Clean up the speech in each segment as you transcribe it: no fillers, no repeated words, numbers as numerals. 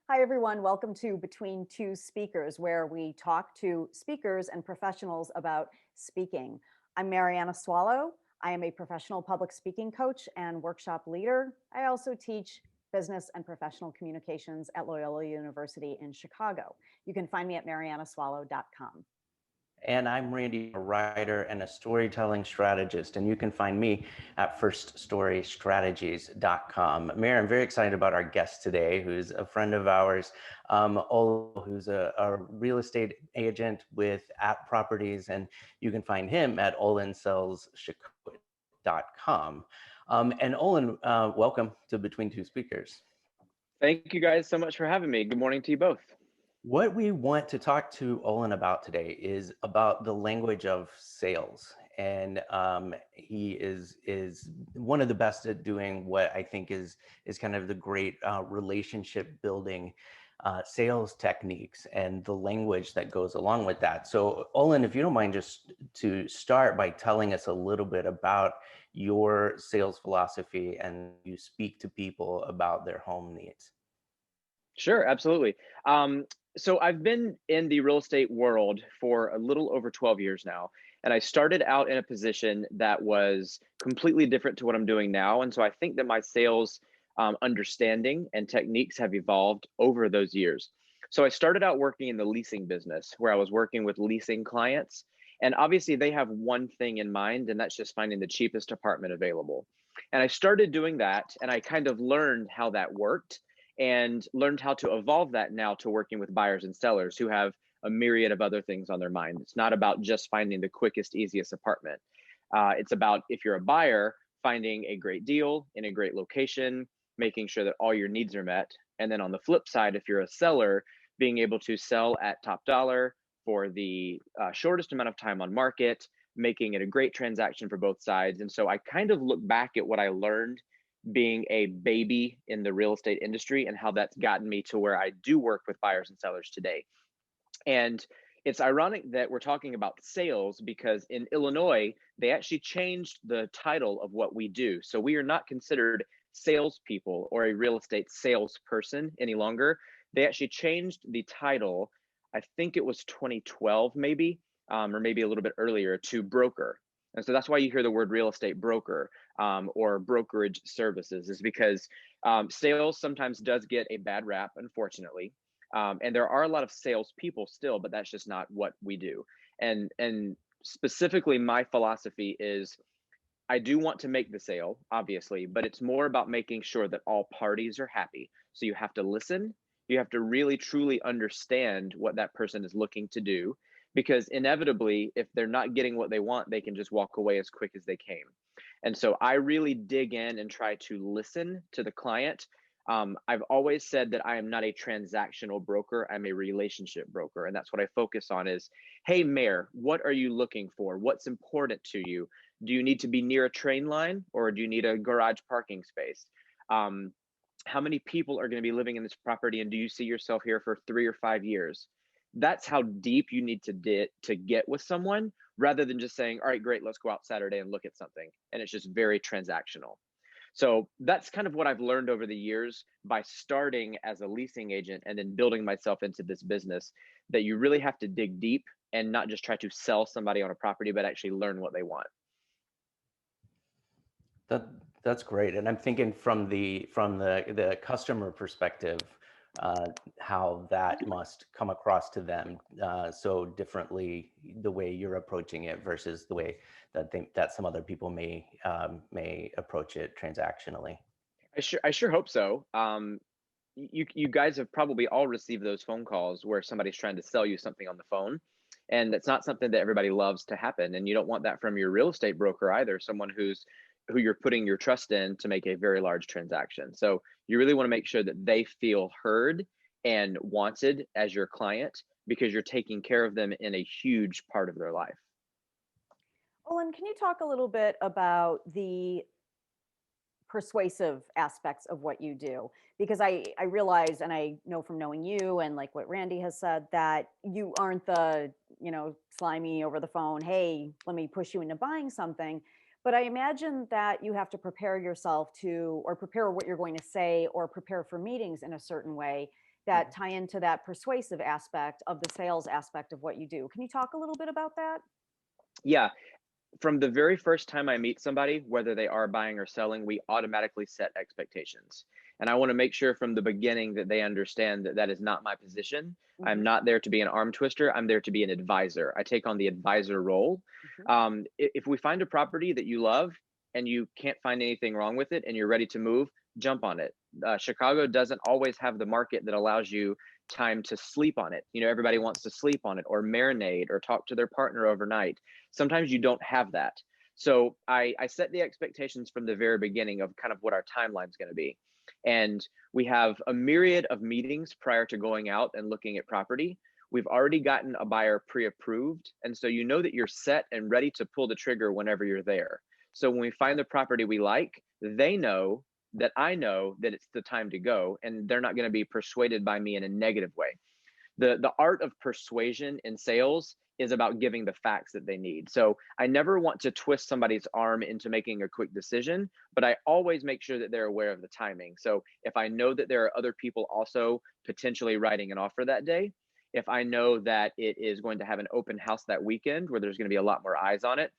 Hi, everyone. Welcome to Between Two Speakers, where we talk to speakers and professionals about speaking. I'm Marianna Swallow. I am a professional public speaking coach and workshop leader. I also teach business and professional communications at Loyola University in Chicago. You can find me at mariannaswallow.com. And I'm Randy, a writer and a storytelling strategist. And you can find me at firststorystrategies.com. Mary, I'm very excited about our guest today, who's a friend of ours, Olo, who's a real estate agent with App Properties. And you can find him at olinsellschicago.com. And Olin, welcome to Between Two Speakers. Thank you guys so much for having me. Good morning to you both. What we want to talk to Olin about today is about the language of sales. And he is one of the best at doing what I think is kind of the great relationship building sales techniques and the language that goes along with that. So Olin, if you don't mind, just to start by telling us a little bit about your sales philosophy and you speak to people about their home needs. Sure, absolutely. So I've been in the real estate world for a little over 12 years now. And I started out in a position that was completely different to what I'm doing now. And so I think that my sales understanding and techniques have evolved over those years. So I started out working in the leasing business where I was working with leasing clients. And obviously they have one thing in mind, and that's just finding the cheapest apartment available. And I started doing that, and I kind of learned how that worked and learned how to evolve that now to working with buyers and sellers who have a myriad of other things on their mind. It's not about just finding the quickest, easiest apartment. It's about, if you're a buyer, finding a great deal in a great location, making sure that all your needs are met. And then on the flip side, if you're a seller, being able to sell at top dollar for the shortest amount of time on market, making it a great transaction for both sides. And so I kind of look back at what I learned being a baby in the real estate industry and how that's gotten me to where I do work with buyers and sellers today. And it's ironic that we're talking about sales because in Illinois, they actually changed the title of what we do. So we are not considered salespeople or a real estate salesperson any longer. They actually changed the title, I think it was 2012 maybe, or maybe a little bit earlier, to broker. And so that's why you hear the word real estate broker or brokerage services, is because sales sometimes does get a bad rap, unfortunately. And there are a lot of sales people still, but that's just not what we do. And specifically, my philosophy is I do want to make the sale, obviously, but it's more about making sure that all parties are happy. So you have to listen. You have to really, truly understand what that person is looking to do, because inevitably, if they're not getting what they want, they can just walk away as quick as they came. And so I really dig in and try to listen to the client. I've always said that I am not a transactional broker. I'm a relationship broker. And that's what I focus on is, hey, Mayor, what are you looking for? What's important to you? Do you need to be near a train line or do you need a garage parking space? How many people are going to be living in this property? And do you see yourself here for 3 or 5 years? That's how deep you need to get with someone, rather than just saying, all right, great, let's go out Saturday and look at something. And it's just very transactional. So that's kind of what I've learned over the years by starting as a leasing agent and then building myself into this business, that you really have to dig deep and not just try to sell somebody on a property, but actually learn what they want. That's great, and I'm thinking from the customer perspective, how that must come across to them so differently, the way you're approaching it versus the way that some other people may approach it transactionally. I sure hope so. You guys have probably all received those phone calls where somebody's trying to sell you something on the phone, and it's not something that everybody loves to happen. And you don't want that from your real estate broker either, someone who you're putting your trust in to make a very large transaction. So you really want to make sure that they feel heard and wanted as your client, because you're taking care of them in a huge part of their life. Olin, can you talk a little bit about the persuasive aspects of what you do? Because I realize, and I know from knowing you and like what Randy has said, that you aren't the, slimy over the phone, hey, let me push you into buying something. But I imagine that you have to prepare yourself to, or prepare what you're going to say, or prepare for meetings in a certain way that tie into that persuasive aspect of the sales aspect of what you do. Can you talk a little bit about that? Yeah. From the very first time I meet somebody, whether they are buying or selling, we automatically set expectations. And I want to make sure from the beginning that they understand that that is not my position. I'm Mhm, not there to be an arm twister. I'm there to be an advisor. I take on the advisor role. mhm. If we find a property that you love and you can't find anything wrong with it and you're ready to move, jump on it. Chicago doesn't always have the market that allows you time to sleep on it. You know, everybody wants to sleep on it or marinate or talk to their partner overnight. Sometimes you don't have that. So I set the expectations from the very beginning of kind of what our timeline is going to be. And we have a myriad of meetings prior to going out and looking at property. We've already gotten a buyer pre-approved. And so you know that you're set and ready to pull the trigger whenever you're there. So when we find the property we like, they know that I know that it's the time to go, and they're not going to be persuaded by me in a negative way. The art of persuasion in sales is about giving the facts that they need. So I never want to twist somebody's arm into making a quick decision, but I always make sure that they're aware of the timing. So if I know that there are other people also potentially writing an offer that day, if I know that it is going to have an open house that weekend where there's going to be a lot more eyes on it,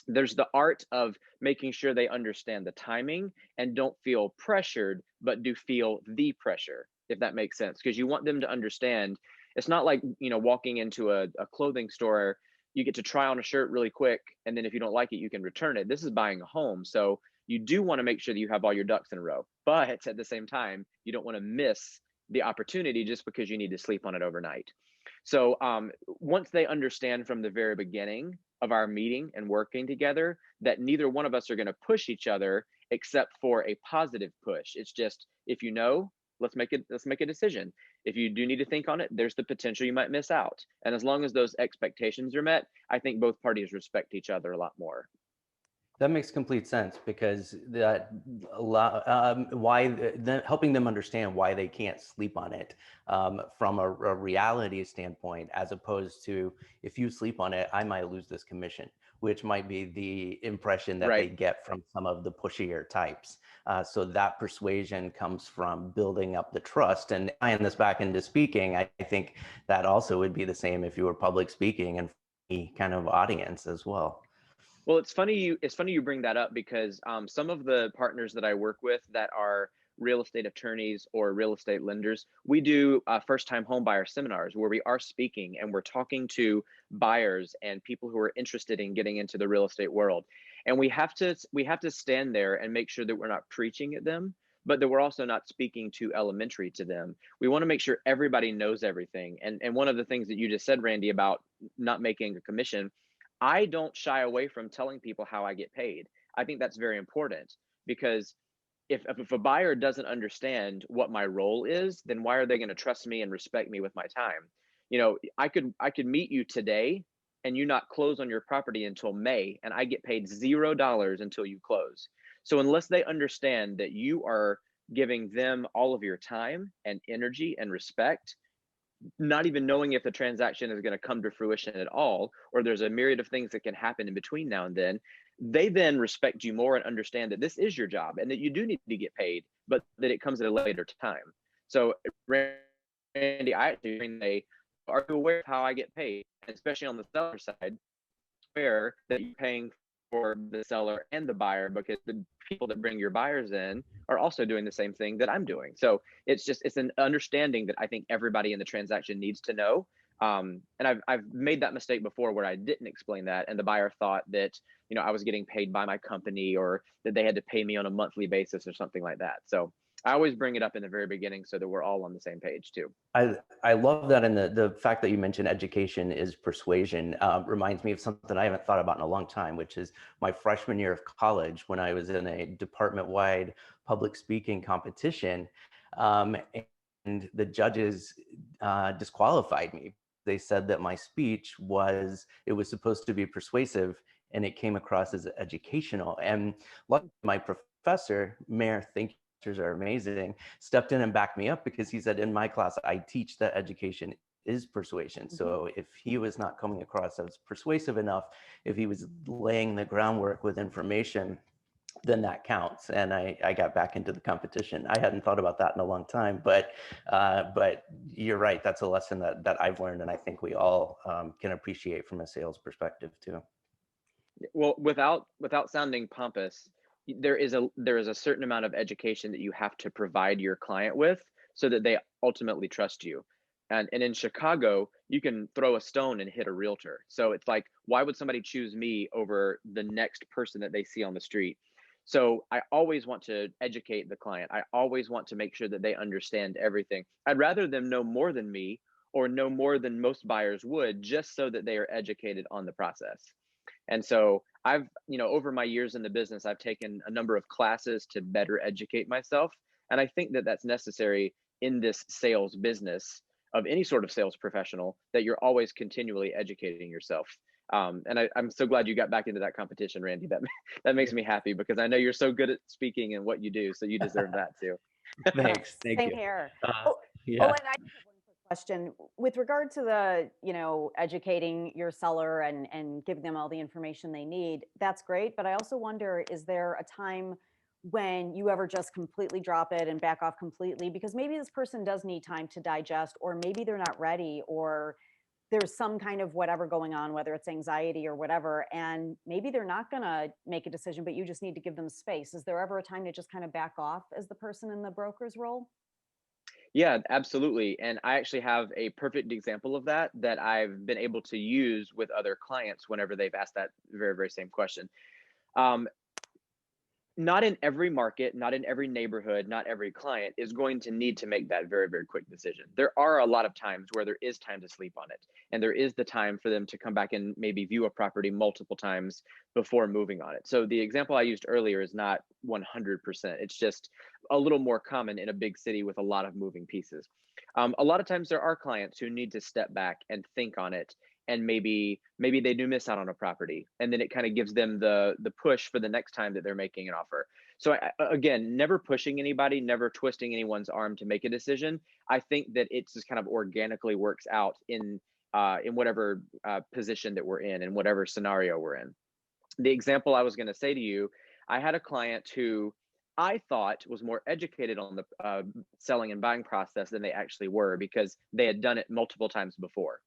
there's the art of making sure they understand the timing and don't feel pressured, but do feel the pressure, if that makes sense. Because you want them to understand it's not like, you know, walking into a clothing store, you get to try on a shirt really quick. And then if you don't like it, you can return it. This is buying a home. So you do want to make sure that you have all your ducks in a row. But at the same time, you don't want to miss the opportunity just because you need to sleep on it overnight. So once they understand from the very beginning of our meeting and working together that neither one of us are going to push each other except for a positive push. It's just, if you know, let's make a decision. If you do need to think on it, there's the potential you might miss out. And as long as those expectations are met, I think both parties respect each other a lot more. That makes complete sense because that why helping them understand why they can't sleep on it from a reality standpoint, as opposed to if you sleep on it, I might lose this commission, which might be the impression that they Right. get from some of the pushier types. So that persuasion comes from building up the trust. And tying this back into speaking, I think that also would be the same if you were public speaking and any kind of audience as well. Well, it's funny you bring that up because some of the partners that I work with that are real estate attorneys or real estate lenders, we do first time home buyer seminars where we are speaking and we're talking to buyers and people who are interested in getting into the real estate world. And we have to stand there and make sure that we're not preaching at them, but that we're also not speaking too elementary to them. We want to make sure everybody knows everything. And one of the things that you just said, Randy, about not making a commission, I don't shy away from telling people how I get paid. I think that's very important because if a buyer doesn't understand what my role is, then why are they going to trust me and respect me with my time? You know, I could meet you today and you not close on your property until May, and I get paid $0 until you close. So unless they understand that you are giving them all of your time and energy and respect, not even knowing if the transaction is going to come to fruition at all, or there's a myriad of things that can happen in between now and then, they then respect you more and understand that this is your job and that you do need to get paid, but that it comes at a later time. So, Randy, I actually say, are you aware of how I get paid? Especially on the seller side, aware that you're paying for the seller and the buyer because the people that bring your buyers in are also doing the same thing that I'm doing. So it's an understanding that I think everybody in the transaction needs to know. And I've made that mistake before where I didn't explain that, and the buyer thought that, you know, I was getting paid by my company or that they had to pay me on a monthly basis or something like that. So I always bring it up in the very beginning so that we're all on the same page too. I love that, and the fact that you mentioned education is persuasion reminds me of something I haven't thought about in a long time, which is my freshman year of college when I was in a department-wide public speaking competition, and the judges disqualified me. They said that my speech was supposed to be persuasive, and it came across as educational. And luckily, my professor, Mayor, thank you. Are amazing, stepped in and backed me up because he said, in my class, I teach that education is persuasion. Mhm. So if he was not coming across as persuasive enough, if he was laying the groundwork with information, then that counts. And I got back into the competition. I hadn't thought about that in a long time, but you're right. That's a lesson that I've learned, and I think we all can appreciate from a sales perspective too. Well, without sounding pompous, there is a certain amount of education that you have to provide your client with so that they ultimately trust you. And in Chicago, you can throw a stone and hit a realtor. So it's like, why would somebody choose me over the next person that they see on the street? So I always want to educate the client. I always want to make sure that they understand everything. I'd rather them know more than me or know more than most buyers would, just so that they are educated on the process. And so I've, over my years in the business, I've taken a number of classes to better educate myself. And I think that that's necessary in this sales business of any sort of sales professional, that you're always continually educating yourself. And I'm so glad you got back into that competition, Randy. That makes me happy, because I know you're so good at speaking and what you do. So you deserve that too. Thanks. Thank Same you. here. Uh, Oh, yeah. and I just have one quick question with regard to the, educating your seller and giving them all the information they need. That's great, but I also wonder, is there a time when you ever just completely drop it and back off completely? Because maybe this person does need time to digest, or maybe they're not ready, or there's some kind of whatever going on, whether it's anxiety or whatever, and maybe they're not going to make a decision, but you just need to give them space. Is there ever a time to just kind of back off as the person in the broker's role? Yeah, absolutely. And I actually have a perfect example of that I've been able to use with other clients whenever they've asked that very, very same question. Um, Not in every market, not in every neighborhood, not every client is going to need to make that very, very quick decision. There are a lot of times where there is time to sleep on it, and there is the time for them to come back and maybe view a property multiple times before moving on it. So the example I used earlier is not 100%. It's just a little more common in a big city with a lot of moving pieces. A lot of times there are clients who need to step back and think on it, and maybe they do miss out on a property, and then it kind of gives them the push for the next time that they're making an offer. So again, never pushing anybody, never twisting anyone's arm to make a decision. I think that it just kind of organically works out in whatever position that we're in whatever scenario we're in. The example I was going to say to you, I had a client who I thought was more educated on the selling and buying process than they actually were, because they had done it multiple times before.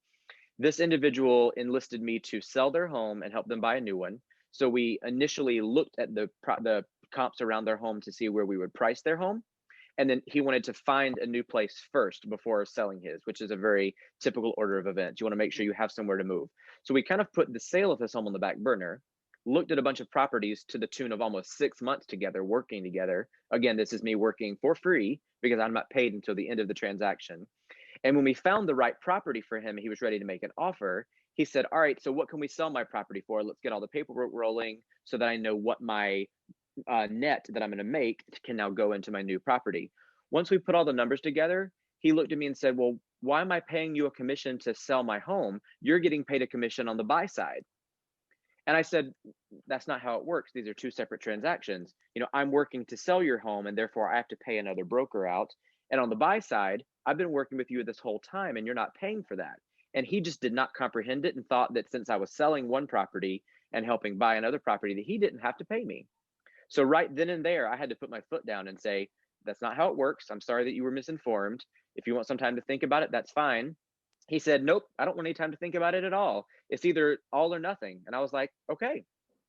This individual enlisted me to sell their home and help them buy a new one. So we initially looked at the comps around their home to see where we would price their home. And then he wanted to find a new place first before selling his, which is a very typical order of events. You want to make sure you have somewhere to move. So we kind of put the sale of his home on the back burner, looked at a bunch of properties to the tune of almost 6 months together, working together. Again, this is me working for free because I'm not paid until the end of the transaction. And when we found the right property for him, he was ready to make an offer. He said, all right, so what can we sell my property for? Let's get all the paperwork rolling so that I know what my net that I'm going to make can now go into my new property. Once we put all the numbers together, he looked at me and said, well, why am I paying you a commission to sell my home? You're getting paid a commission on the buy side. And I said, that's not how it works. These are two separate transactions. I'm working to sell your home, and therefore I have to pay another broker out. And on the buy side, I've been working with you this whole time, and you're not paying for that. And he just did not comprehend it, and thought that since I was selling one property and helping buy another property, that he didn't have to pay me. So right then and there, I had to put my foot down and say, that's not how it works. I'm sorry that you were misinformed. If you want some time to think about it, that's fine. He said, nope, I don't want any time to think about it at all. It's either all or nothing. And I was like, okay,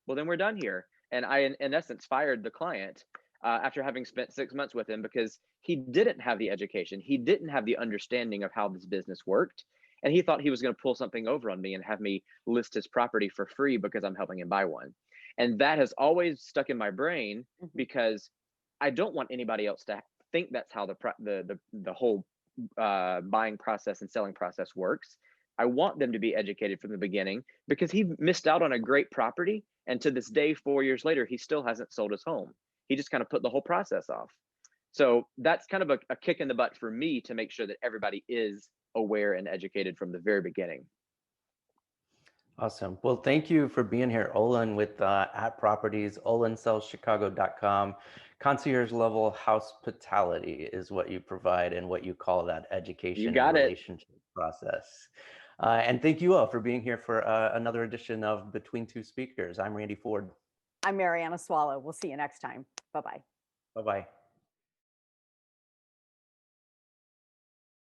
well, then we're done here. And I, in essence, fired the client after having spent 6 months with him, because he didn't have the education. He didn't have the understanding of how this business worked. And he thought he was going to pull something over on me and have me list his property for free because I'm helping him buy one. And that has always stuck in my brain, because I don't want anybody else to think that's how the whole buying process and selling process works. I want them to be educated from the beginning, because he missed out on a great property, and to this day, 4 years later, he still hasn't sold his home. He just kind of put the whole process off. So that's kind of a kick in the butt for me, to make sure that everybody is aware and educated from the very beginning. Awesome. Well, thank you for being here, Olin, with at Properties, olinsellschicago.com. Concierge level hospitality is what you provide, and what you call that You education and got it. relationship process. And thank you all for being here for another edition of Between Two Speakers. I'm Randy Ford. I'm Marianna Swallow. We'll see you next time. Bye-bye. Bye-bye.